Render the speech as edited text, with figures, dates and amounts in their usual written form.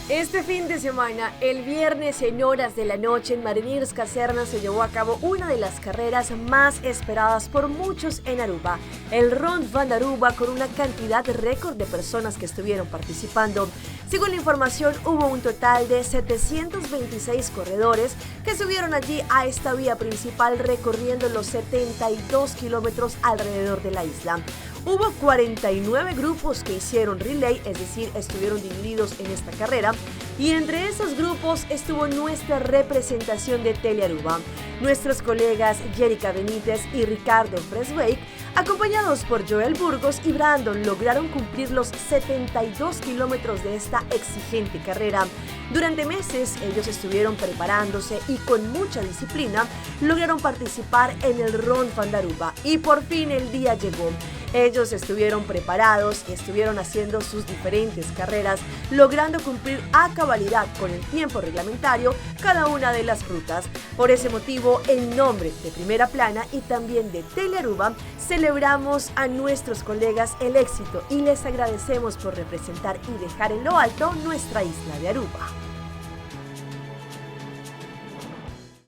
Este fin de semana, el viernes en horas de la noche en Mariniers Caserna se llevó a cabo una de las carreras más esperadas por muchos en Aruba, el Rond van Aruba, con una cantidad récord de personas que estuvieron participando. Según la información, hubo un total de 726 corredores que subieron allí a esta vía principal recorriendo los 72 kilómetros alrededor de la isla. Hubo 49 grupos que hicieron relay, es decir, estuvieron divididos en esta carrera, y entre esos grupos estuvo nuestra representación de Telearuba. Nuestros colegas Jerica Benítez y Ricardo Freswake, acompañados por Joel Burgos y Brandon, lograron cumplir los 72 kilómetros de esta exigente carrera. Durante meses ellos estuvieron preparándose y con mucha disciplina lograron participar en el Rond van Aruba, y por fin el día llegó. Ellos estuvieron preparados y estuvieron haciendo sus diferentes carreras, logrando cumplir a cabalidad con el tiempo reglamentario cada una de las rutas. Por ese motivo, en nombre de Primera Plana y también de Telearuba, celebramos a nuestros colegas el éxito y les agradecemos por representar y dejar en lo alto nuestra isla de Aruba.